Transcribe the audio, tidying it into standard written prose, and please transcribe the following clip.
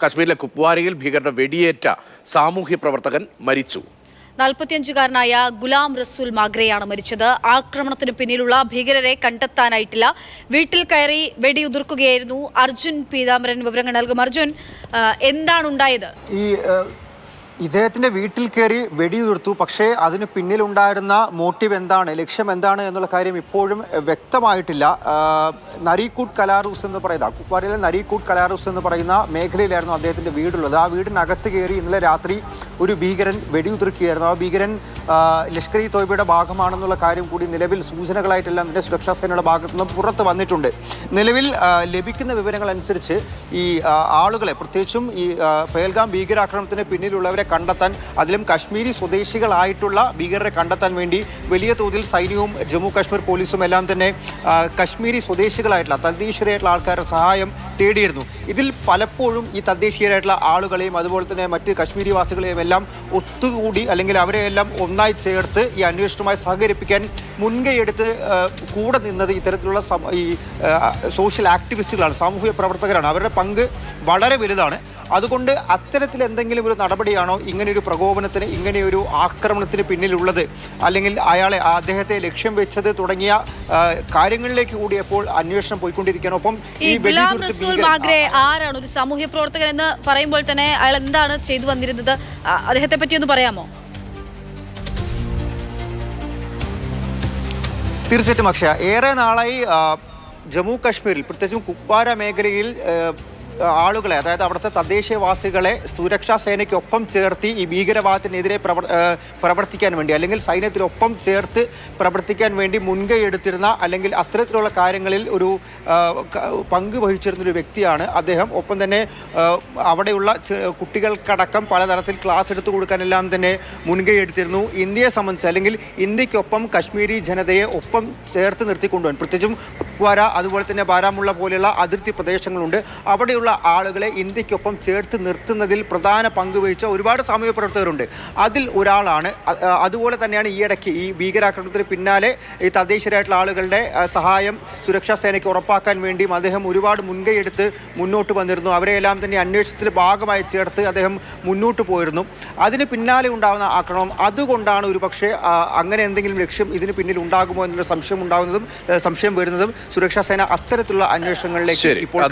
കശ്മീരിലെ കുപ്വാരയിൽ ഭീകരരുടെ വെടിയേറ്റ സാമൂഹ്യ പ്രവർത്തകൻ മരിച്ചു. 45-കാരനായ ഗുലാം റസൂൽ മാഗ്രയാണ് മരിച്ചത്. ആക്രമണത്തിന് പിന്നിലുള്ള ഭീകരരെ കണ്ടെത്താനായിട്ടില്ല. വീട്ടിൽ കയറി വെടിയുതിർക്കുകയായിരുന്നു. അർജുൻ പീതാംബരൻ വിവരങ്ങൾ നൽകും. അർജുൻ, എന്താണ് ഉണ്ടായത്? ഇദ്ദേഹത്തിന്റെ വീട്ടിൽ കയറി വെടിയുതിർത്തു. പക്ഷേ അതിന് പിന്നിലുണ്ടായിരുന്ന മോട്ടീവ് എന്താണ്, ലക്ഷ്യം എന്താണ് എന്നുള്ള കാര്യം ഇപ്പോഴും വ്യക്തമായിട്ടില്ല. നരീക്കൂട്ട് കലാറൂസ് എന്ന് പറയുന്ന കുപ്വാരയിലെ നരീക്കൂട്ട് കലാറൂസ് എന്ന് പറയുന്ന മേഖലയിലായിരുന്നു അദ്ദേഹത്തിന്റെ വീടുള്ളത്. ആ വീടിനകത്ത് കയറി ഇന്നലെ രാത്രി ഒരു ഭീകരൻ വെടിയുതിർക്കുകയായിരുന്നു. ആ ഭീകരൻ ലഷ്കർ ഇ തോയ്ബയുടെ ഭാഗമാണെന്നുള്ള കാര്യം കൂടി നിലവിൽ സൂചനകളായിട്ടെല്ലാം ഇതിന്റെ സുരക്ഷാ സേനയുടെ ഭാഗത്തു നിന്ന് പുറത്ത് വന്നിട്ടുണ്ട്. നിലവിൽ ലഭിക്കുന്ന വിവരങ്ങൾ അനുസരിച്ച് ഈ ആളുകളെ, പ്രത്യേകിച്ചും ഈ പഹൽഗാം ഭീകരാക്രമണത്തിന് പിന്നിലുള്ളവരെ കണ്ടെത്താൻ, അതിലും കശ്മീരി സ്വദേശികളായിട്ടുള്ള ഭീകരരെ കണ്ടെത്താൻ വേണ്ടി വലിയ തോതിൽ സൈന്യവും ജമ്മു കാശ്മീർ പോലീസും എല്ലാം തന്നെ കശ്മീരി സ്വദേശികളായിട്ടുള്ള തദ്ദേശീയരായിട്ടുള്ള ആൾക്കാരുടെ സഹായം തേടിയിരുന്നു. ഇതിൽ പലപ്പോഴും ഈ തദ്ദേശീയരായിട്ടുള്ള ആളുകളെയും അതുപോലെ തന്നെ മറ്റ് കശ്മീരി വാസികളെയും എല്ലാം ഒത്തുകൂടി അല്ലെങ്കിൽ അവരെയെല്ലാം ഒന്നായി ചേർത്ത് ഈ അന്വേഷണവുമായി സഹകരിപ്പിക്കാൻ മുൻകൈയെടുത്ത് കൂടെ നിന്നത് ഇത്തരത്തിലുള്ള ഈ സോഷ്യൽ ആക്ടിവിസ്റ്റുകളാണ്, സാമൂഹിക പ്രവർത്തകരാണ്. അവരുടെ പങ്ക് വളരെ വലുതാണ്. അതുകൊണ്ട് അത്തരത്തിൽ എന്തെങ്കിലും ഒരു നടപടിയാണോ ഇങ്ങനെയൊരു പ്രകോപനത്തിന്, ഇങ്ങനെയൊരു ആക്രമണത്തിന് പിന്നിലുള്ളത്, അല്ലെങ്കിൽ അദ്ദേഹത്തെ ലക്ഷ്യം വെച്ചത് തുടങ്ങിയ കാര്യങ്ങളിലേക്ക് കൂടിയപ്പോൾ അന്വേഷണം പോയിക്കൊണ്ടിരിക്കുകയാണ്. ഒപ്പം ഈ ആരാണ് ഒരു സാമൂഹ്യ പ്രവർത്തകൻ എന്ന് പറയുമ്പോൾ തന്നെ അയാൾ എന്താണ് ചെയ്തു വന്നിരുന്നത്, അദ്ദേഹത്തെ പറ്റി ഒന്ന് പറയാമോ? തീർച്ചയായിട്ടും അക്ഷയ, ഏറെ നാളായി ജമ്മു കാശ്മീരിൽ പ്രത്യേകിച്ചും കുപ്വാര മേഖലയിൽ ആളുകളെ, അതായത് അവിടുത്തെ തദ്ദേശീയവാസികളെ സുരക്ഷാ സേനയ്ക്കൊപ്പം ചേർത്തി ഈ ഭീകരവാദത്തിനെതിരെ പ്രവർത്തിക്കാൻ വേണ്ടി, അല്ലെങ്കിൽ സൈന്യത്തിനൊപ്പം ചേർത്ത് പ്രവർത്തിക്കാൻ വേണ്ടി മുൻകൈ എടുത്തിരുന്ന, അല്ലെങ്കിൽ അത്തരത്തിലുള്ള കാര്യങ്ങളിൽ ഒരു പങ്ക് വഹിച്ചിരുന്നൊരു വ്യക്തിയാണ് അദ്ദേഹം. ഒപ്പം തന്നെ അവിടെയുള്ള കുട്ടികൾക്കടക്കം പലതരത്തിൽ ക്ലാസ് എടുത്തു കൊടുക്കാനെല്ലാം തന്നെ മുൻകൈ എടുത്തിരുന്നു. ഇന്ത്യയെ സംബന്ധിച്ച്, അല്ലെങ്കിൽ ഇന്ത്യക്കൊപ്പം കശ്മീരി ജനതയെ ഒപ്പം ചേർത്ത് നിർത്തിക്കൊണ്ടുപോകാൻ, പ്രത്യേകിച്ചും കുപ്വാര അതുപോലെ തന്നെ ബാരാമുള്ള പോലെയുള്ള അതിർത്തി പ്രദേശങ്ങളുണ്ട്, അവിടെയുള്ള ആളുകളെ ഇന്ത്യക്കൊപ്പം ചേർത്ത് നിർത്തുന്നതിൽ പ്രധാന പങ്ക് വഹിച്ച ഒരുപാട് സാമൂഹ്യ പ്രവർത്തകരുണ്ട്. അതിൽ ഒരാളാണ്. അതുപോലെ തന്നെയാണ് ഈയിടയ്ക്ക് ഈ ഭീകരാക്രമണത്തിന് പിന്നാലെ ഈ തദ്ദേശീയരായിട്ടുള്ള ആളുകളുടെ സഹായം സുരക്ഷാ സേനയ്ക്ക് ഉറപ്പാക്കാൻ വേണ്ടിയും അദ്ദേഹം ഒരുപാട് മുൻകൈ എടുത്ത് മുന്നോട്ട് വന്നിരുന്നു. അവരെയെല്ലാം തന്നെ അന്വേഷണത്തിന്റെ ഭാഗമായി ചേർത്ത് അദ്ദേഹം മുന്നോട്ട് പോയിരുന്നു. അതിന് പിന്നാലെ ഉണ്ടാകുന്ന ആക്രമണം, അതുകൊണ്ടാണ് ഒരുപക്ഷെ അങ്ങനെ എന്തെങ്കിലും ലക്ഷ്യം ഇതിന് പിന്നിൽ ഉണ്ടാകുമോ എന്നൊരു സംശയം വരുന്നതും സുരക്ഷാ സേന അത്തരത്തിലുള്ള അന്വേഷണങ്ങളിലേക്ക് ഇപ്പോൾ